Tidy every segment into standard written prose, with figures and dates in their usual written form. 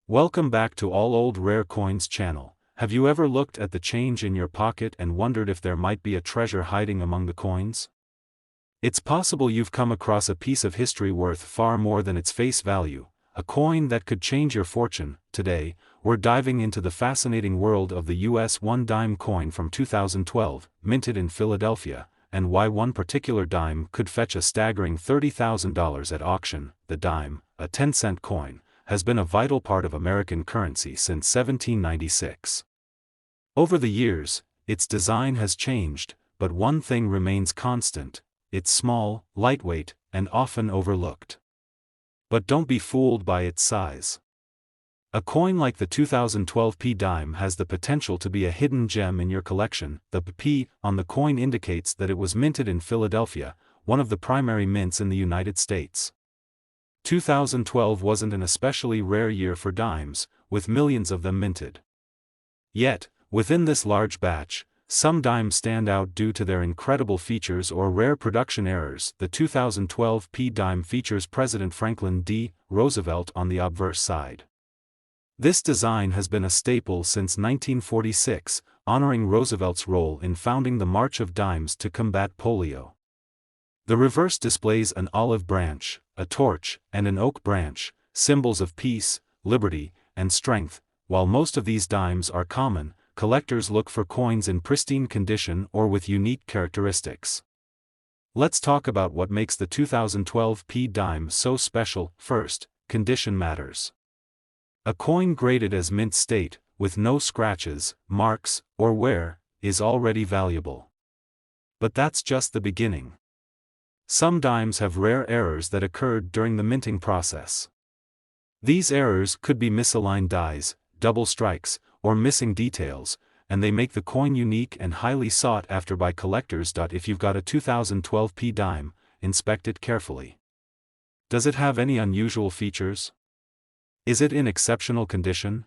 Welcome back to All Old Rare Coins channel. Have you ever looked at the change in your pocket and wondered if there might be a treasure hiding among the coins? It's possible you've come across a piece of history worth far more than its face value, a coin that could change your fortune. Today, we're diving into the fascinating world of the US 1 dime coin from 2012, minted in Philadelphia, and why one particular dime could fetch a staggering $30,000 at auction. The dime, a 10-cent coin, has been a vital part of American currency since 1796. Over the years, its design has changed, but one thing remains constant: it's small, lightweight, and often overlooked. But don't be fooled by its size. A coin like the 2012 P dime has the potential to be a hidden gem in your collection. The P on the coin indicates that it was minted in Philadelphia, one of the primary mints in the United States. 2012 wasn't an especially rare year for dimes, with millions of them minted. Yet, within this large batch, some dimes stand out due to their incredible features or rare production errors. The 2012 P dime features President Franklin D. Roosevelt on the obverse side. This design has been a staple since 1946, honoring Roosevelt's role in founding the March of Dimes to combat polio. The reverse displays an olive branch, a torch, and an oak branch, symbols of peace, liberty, and strength. While most of these dimes are common, collectors look for coins in pristine condition or with unique characteristics. Let's talk about what makes the 2012 P dime so special. First, condition matters. A coin graded as mint state, with no scratches, marks, or wear, is already valuable. But that's just the beginning. Some dimes have rare errors that occurred during the minting process. These errors could be misaligned dies, double strikes, or missing details, and they make the coin unique and highly sought after by collectors. If you've got a 2012 P dime, inspect it carefully. Does it have any unusual features? Is it in exceptional condition?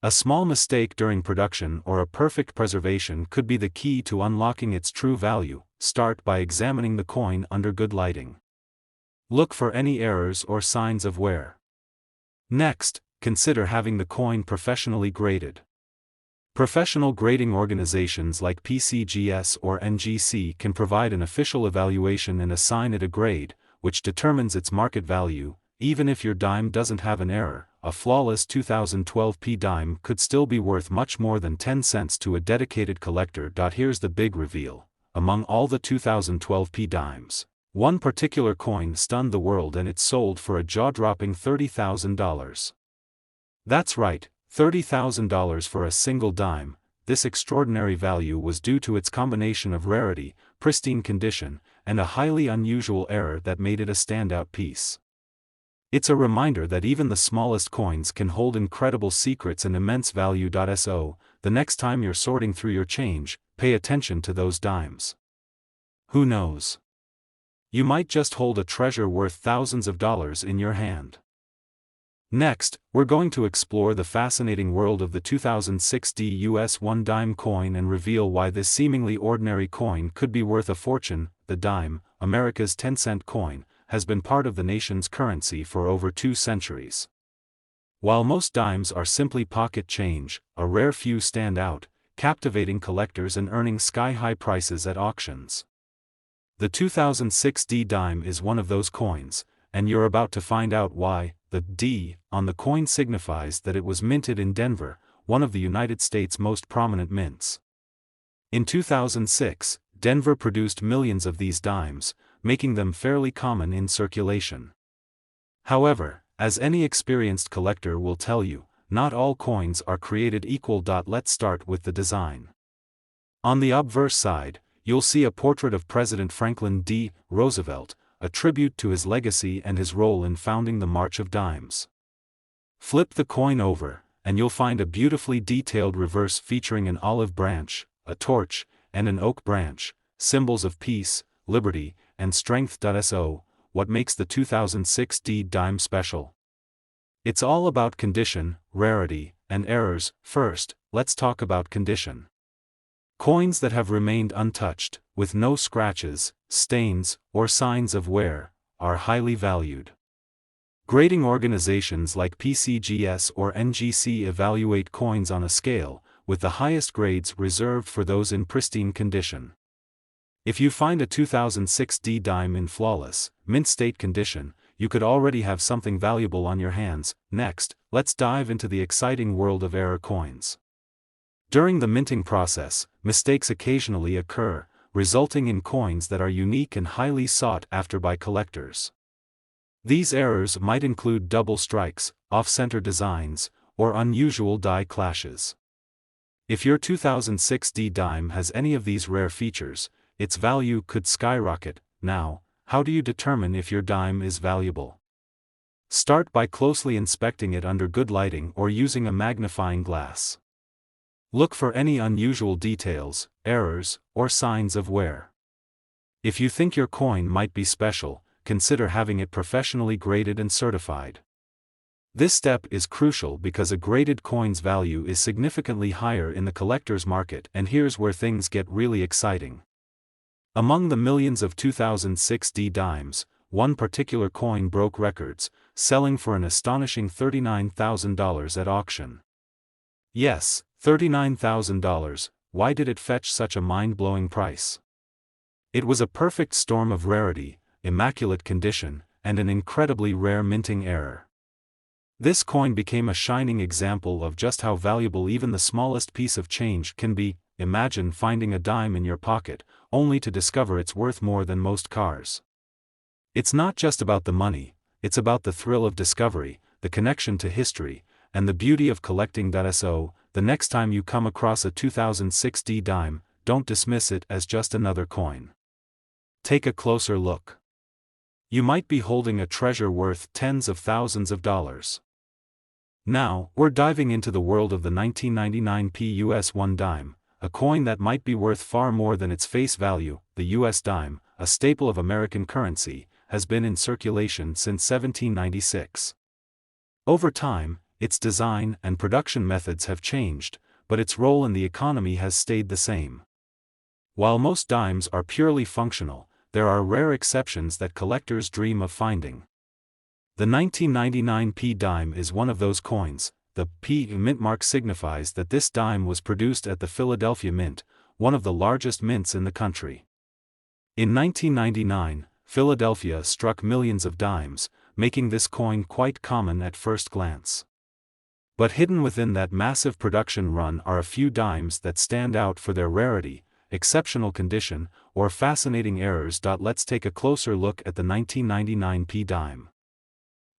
A small mistake during production or a perfect preservation could be the key to unlocking its true value. Start by examining the coin under good lighting. Look for any errors or signs of wear. Next, consider having the coin professionally graded. Professional grading organizations like PCGS or NGC can provide an official evaluation and assign it a grade, which determines its market value. Even if your dime doesn't have an error, a flawless 2012 P dime could still be worth much more than 10 cents to a dedicated collector. Here's the big reveal. Among all the 2012 P dimes, one particular coin stunned the world, and it sold for a jaw-dropping $30,000. That's right, $30,000 for a single dime. This extraordinary value was due to its combination of rarity, pristine condition, and a highly unusual error that made it a standout piece. It's a reminder that even the smallest coins can hold incredible secrets and immense value. So, the next time you're sorting through your change, pay attention to those dimes. Who knows? You might just hold a treasure worth thousands of dollars in your hand. Next, we're going to explore the fascinating world of the 2006 US 1 dime coin and reveal why this seemingly ordinary coin could be worth a fortune. The dime, America's 10-cent coin, has been part of the nation's currency for over 2 centuries. While most dimes are simply pocket change, a rare few stand out, captivating collectors and earning sky-high prices at auctions. The 2006 D dime is one of those coins, and you're about to find out why. The D on the coin signifies that it was minted in Denver, one of the United States' most prominent mints. In 2006, Denver produced millions of these dimes, making them fairly common in circulation. However, as any experienced collector will tell you, not all coins are created equal. Let's start with the design. On the obverse side, you'll see a portrait of President Franklin D. Roosevelt, a tribute to his legacy and his role in founding the March of Dimes. Flip the coin over, and you'll find a beautifully detailed reverse featuring an olive branch, a torch, and an oak branch, symbols of peace, liberty, and strength. So, what makes the 2006 D dime special? It's all about condition, rarity, and errors. First, let's talk about condition. Coins that have remained untouched, with no scratches, stains, or signs of wear, are highly valued. Grading organizations like PCGS or NGC evaluate coins on a scale, with the highest grades reserved for those in pristine condition. If you find a 2006 D dime in flawless, mint state condition, you could already have something valuable on your hands. Next, let's dive into the exciting world of error coins. During the minting process, mistakes occasionally occur, resulting in coins that are unique and highly sought after by collectors. These errors might include double strikes, off-center designs, or unusual die clashes. If your 2006 D dime has any of these rare features, its value could skyrocket. Now, how do you determine if your dime is valuable? Start by closely inspecting it under good lighting or using a magnifying glass. Look for any unusual details, errors, or signs of wear. If you think your coin might be special, consider having it professionally graded and certified. This step is crucial because a graded coin's value is significantly higher in the collector's market, and here's where things get really exciting. Among the millions of 2006 D dimes, one particular coin broke records, selling for an astonishing $39,000 at auction. Yes, $39,000. Why did it fetch such a mind-blowing price? It was a perfect storm of rarity, immaculate condition, and an incredibly rare minting error. This coin became a shining example of just how valuable even the smallest piece of change can be. Imagine finding a dime in your pocket, only to discover it's worth more than most cars. It's not just about the money, it's about the thrill of discovery, the connection to history, and the beauty of collecting. So, the next time you come across a 2006 D dime, don't dismiss it as just another coin. Take a closer look. You might be holding a treasure worth tens of thousands of dollars. Now, we're diving into the world of the 1999 US 1 dime, a coin that might be worth far more than its face value. The US dime, a staple of American currency, has been in circulation since 1796. Over time, its design and production methods have changed, but its role in the economy has stayed the same. While most dimes are purely functional, there are rare exceptions that collectors dream of finding. The 1999 P dime is one of those coins. The P mint mark signifies that this dime was produced at the Philadelphia Mint, one of the largest mints in the country. In 1999, Philadelphia struck millions of dimes, making this coin quite common at first glance. But hidden within that massive production run are a few dimes that stand out for their rarity, exceptional condition, or fascinating errors. Let's take a closer look at the 1999 P dime.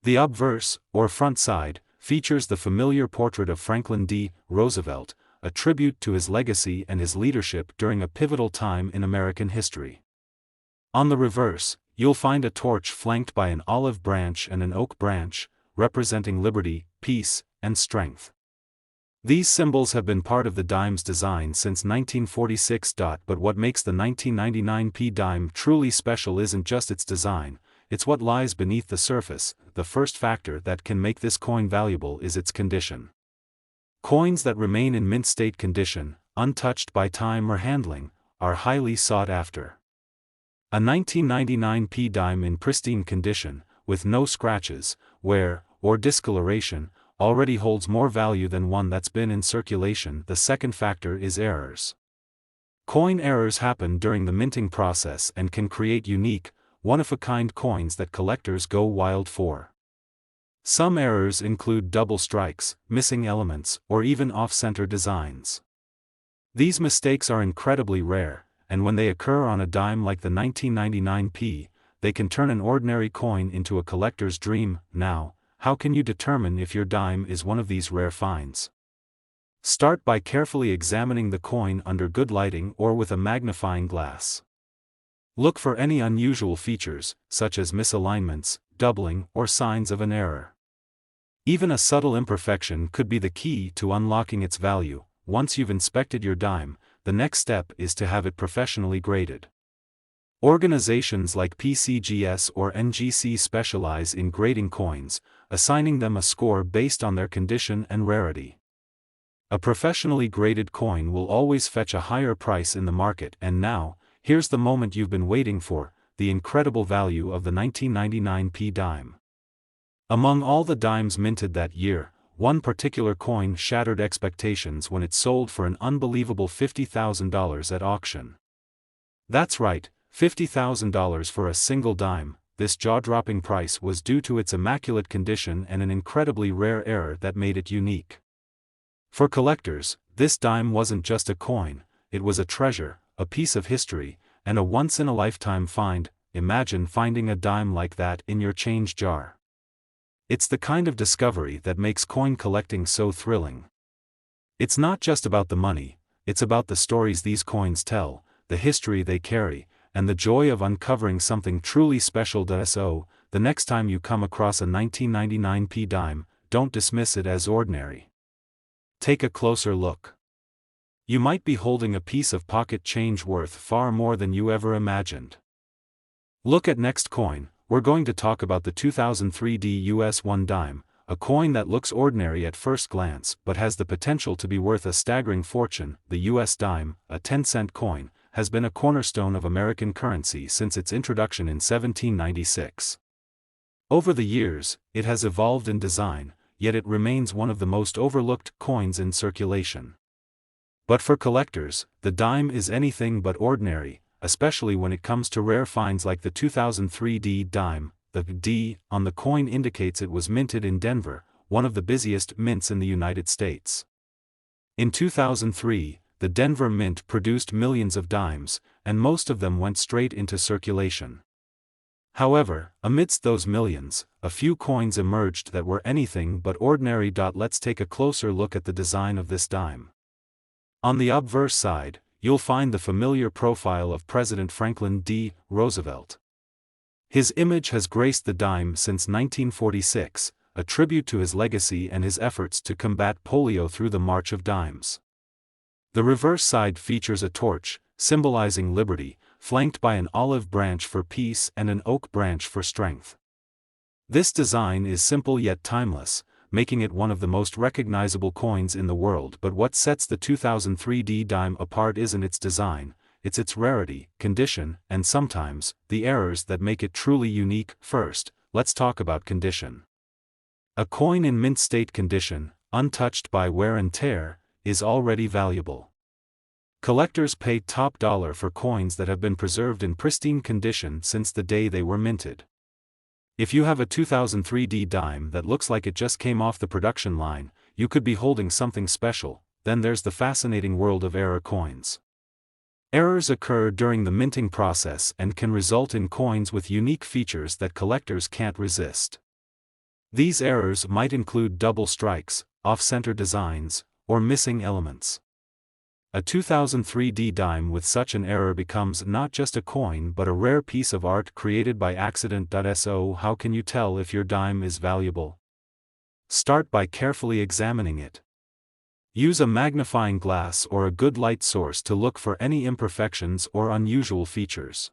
The obverse, or front side, features the familiar portrait of Franklin D. Roosevelt, a tribute to his legacy and his leadership during a pivotal time in American history. On the reverse, you'll find a torch flanked by an olive branch and an oak branch, representing liberty, peace, and strength. These symbols have been part of the dime's design since 1946. But what makes the 1999 P dime truly special isn't just its design, it's what lies beneath the surface. The first factor that can make this coin valuable is its condition. Coins that remain in mint state condition, untouched by time or handling, are highly sought after. A 1999 P dime in pristine condition, with no scratches, wear, or discoloration, already holds more value than one that's been in circulation. The second factor is errors. Coin errors happen during the minting process and can create unique, one-of-a-kind coins that collectors go wild for. Some errors include double strikes, missing elements, or even off-center designs. These mistakes are incredibly rare, and when they occur on a dime like the 1999 P, they can turn an ordinary coin into a collector's dream. Now, how can you determine if your dime is one of these rare finds? Start by carefully examining the coin under good lighting or with a magnifying glass. Look for any unusual features, such as misalignments, doubling, or signs of an error. Even a subtle imperfection could be the key to unlocking its value. Once you've inspected your dime, the next step is to have it professionally graded. Organizations like PCGS or NGC specialize in grading coins, assigning them a score based on their condition and rarity. A professionally graded coin will always fetch a higher price in the market. And now, here's the moment you've been waiting for, the incredible value of the 1999 P dime. Among all the dimes minted that year, one particular coin shattered expectations when it sold for an unbelievable $50,000 at auction. That's right, $50,000 for a single dime. This jaw-dropping price was due to its immaculate condition and an incredibly rare error that made it unique. For collectors, this dime wasn't just a coin, it was a treasure, a piece of history, and a once-in-a-lifetime find. Imagine finding a dime like that in your change jar. It's the kind of discovery that makes coin collecting so thrilling. It's not just about the money, it's about the stories these coins tell, the history they carry, and the joy of uncovering something truly special. So, the next time you come across a 1999p dime, don't dismiss it as ordinary. Take a closer look. You might be holding a piece of pocket change worth far more than you ever imagined. Look at next coin. We're going to talk about the 2003 US 1 dime, a coin that looks ordinary at first glance but has the potential to be worth a staggering fortune. The US dime, a 10-cent coin, has been a cornerstone of American currency since its introduction in 1796. Over the years, it has evolved in design, yet it remains one of the most overlooked coins in circulation. But for collectors, the dime is anything but ordinary, especially when it comes to rare finds like the 2003 D dime. The D on the coin indicates it was minted in Denver, one of the busiest mints in the United States. In 2003, the Denver Mint produced millions of dimes, and most of them went straight into circulation. However, amidst those millions, a few coins emerged that were anything but ordinary. Let's take a closer look at the design of this dime. On the obverse side, you'll find the familiar profile of President Franklin D. Roosevelt. His image has graced the dime since 1946, a tribute to his legacy and his efforts to combat polio through the March of Dimes. The reverse side features a torch, symbolizing liberty, flanked by an olive branch for peace and an oak branch for strength. This design is simple yet timeless, making it one of the most recognizable coins in the world. But what sets the 2003 D dime apart isn't its design, it's its rarity, condition, and sometimes, the errors that make it truly unique. First, let's talk about condition. A coin in mint state condition, untouched by wear and tear, is already valuable. Collectors pay top dollar for coins that have been preserved in pristine condition since the day they were minted. If you have a 2003 D dime that looks like it just came off the production line, you could be holding something special. Then there's the fascinating world of error coins. Errors occur during the minting process and can result in coins with unique features that collectors can't resist. These errors might include double strikes, off-center designs, or missing elements. A 2003 D dime with such an error becomes not just a coin but a rare piece of art created by accident. So how can you tell if your dime is valuable? Start by carefully examining it. Use a magnifying glass or a good light source to look for any imperfections or unusual features.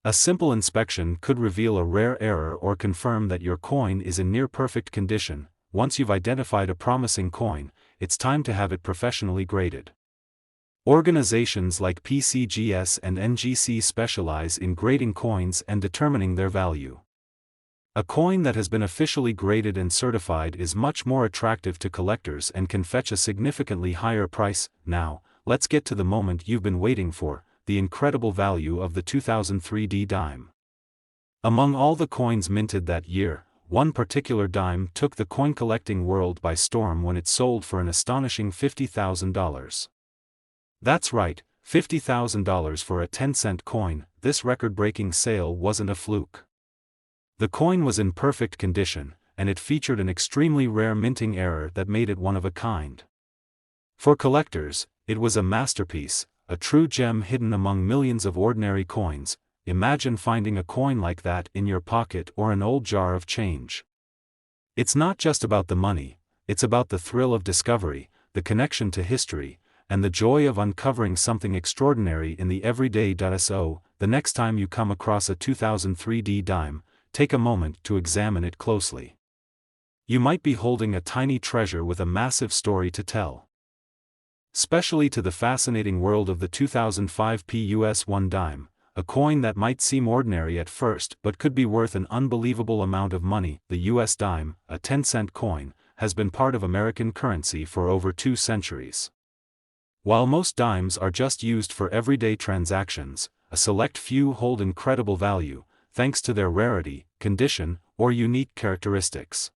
A simple inspection could reveal a rare error or confirm that your coin is in near-perfect condition. Once you've identified a promising coin, it's time to have it professionally graded. Organizations like PCGS and NGC specialize in grading coins and determining their value. A coin that has been officially graded and certified is much more attractive to collectors and can fetch a significantly higher price. Now, let's get to the moment you've been waiting for, the incredible value of the 2003 D dime. Among all the coins minted that year, one particular dime took the coin collecting world by storm when it sold for an astonishing $50,000. That's right, $50,000 for a 10-cent coin. This record-breaking sale wasn't a fluke. The coin was in perfect condition, and it featured an extremely rare minting error that made it one of a kind. For collectors, it was a masterpiece, a true gem hidden among millions of ordinary coins. Imagine finding a coin like that in your pocket or an old jar of change. It's not just about the money, it's about the thrill of discovery, the connection to history, and the joy of uncovering something extraordinary in the everyday. So, the next time you come across a 2003 D dime, take a moment to examine it closely. You might be holding a tiny treasure with a massive story to tell. Especially to the fascinating world of the 2005 US 1 dime, a coin that might seem ordinary at first but could be worth an unbelievable amount of money. The US dime, a 10-cent coin, has been part of American currency for over 2 centuries. While most dimes are just used for everyday transactions, a select few hold incredible value, thanks to their rarity, condition, or unique characteristics.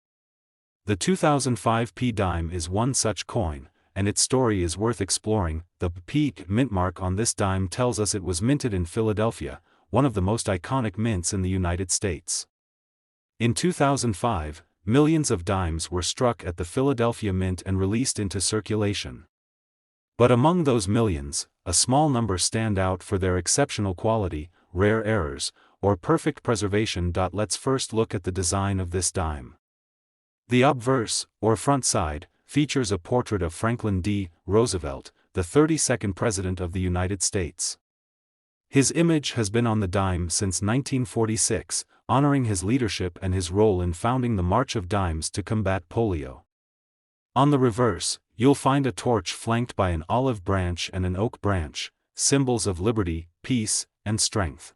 The 2005 P dime is one such coin, and its story is worth exploring. The P mint mark on this dime tells us it was minted in Philadelphia, one of the most iconic mints in the United States. In 2005, millions of dimes were struck at the Philadelphia Mint and released into circulation. But among those millions, a small number stand out for their exceptional quality, rare errors, or perfect preservation. Let's first look at the design of this dime. The obverse, or front side, features a portrait of Franklin D. Roosevelt, the 32nd President of the United States. His image has been on the dime since 1946, honoring his leadership and his role in founding the March of Dimes to combat polio. On the reverse, you'll find a torch flanked by an olive branch and an oak branch, symbols of liberty, peace, and strength.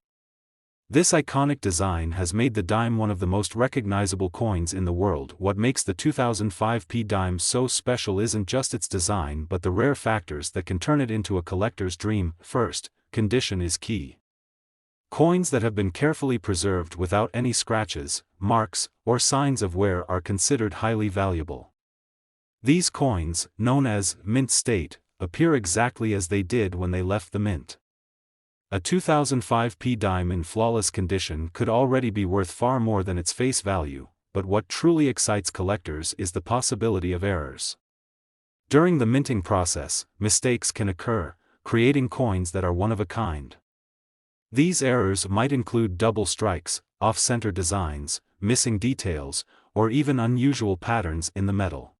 This iconic design has made the dime one of the most recognizable coins in the world. What makes the 2005 P dime so special isn't just its design but the rare factors that can turn it into a collector's dream. First, condition is key. Coins that have been carefully preserved without any scratches, marks, or signs of wear are considered highly valuable. These coins, known as mint state, appear exactly as they did when they left the mint. A 2005 P dime in flawless condition could already be worth far more than its face value, but what truly excites collectors is the possibility of errors. During the minting process, mistakes can occur, creating coins that are one of a kind. These errors might include double strikes, off-center designs, missing details, or even unusual patterns in the metal.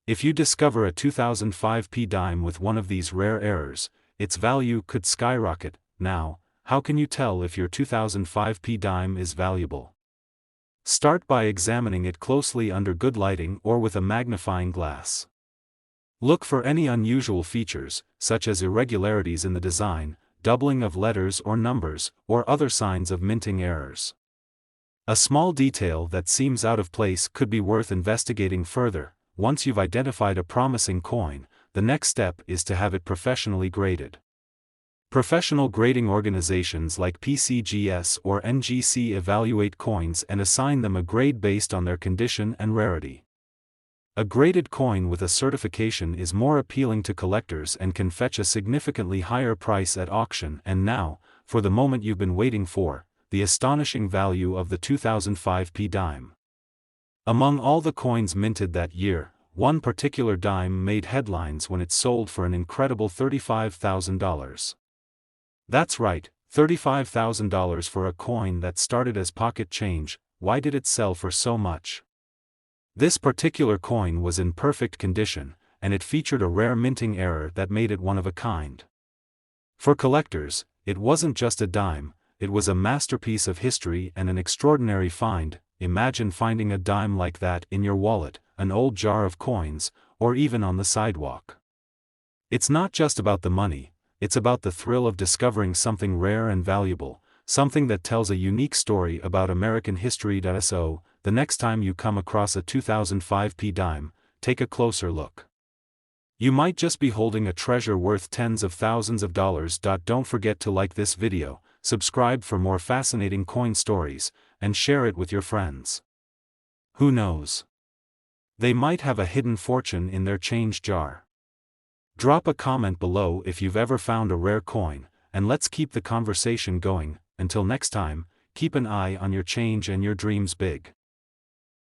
If you discover a 2005 P dime with one of these rare errors, its value could skyrocket. Now, how can you tell if your 2005 P dime is valuable? Start by examining it closely under good lighting or with a magnifying glass. Look for any unusual features, such as irregularities in the design, doubling of letters or numbers, or other signs of minting errors. A small detail that seems out of place could be worth investigating further. Once you've identified a promising coin, the next step is to have it professionally graded. Professional grading organizations like PCGS or NGC evaluate coins and assign them a grade based on their condition and rarity. A graded coin with a certification is more appealing to collectors and can fetch a significantly higher price at auction. And now, for the moment you've been waiting for, the astonishing value of the 2005 P dime. Among all the coins minted that year, one particular dime made headlines when it sold for an incredible $35,000. That's right, $35,000 for a coin that started as pocket change. Why did it sell for so much? This particular coin was in perfect condition, and it featured a rare minting error that made it one of a kind. For collectors, it wasn't just a dime, it was a masterpiece of history and an extraordinary find. Imagine finding a dime like that in your wallet, an old jar of coins, or even on the sidewalk. It's not just about the money, it's about the thrill of discovering something rare and valuable, something that tells a unique story about American history. So, the next time you come across a 2005 P dime, take a closer look. You might just be holding a treasure worth tens of thousands of dollars. Don't forget to like this video, subscribe for more fascinating coin stories, and share it with your friends. Who knows? They might have a hidden fortune in their change jar. Drop a comment below if you've ever found a rare coin, and let's keep the conversation going. Until next time, keep an eye on your change and your dreams big.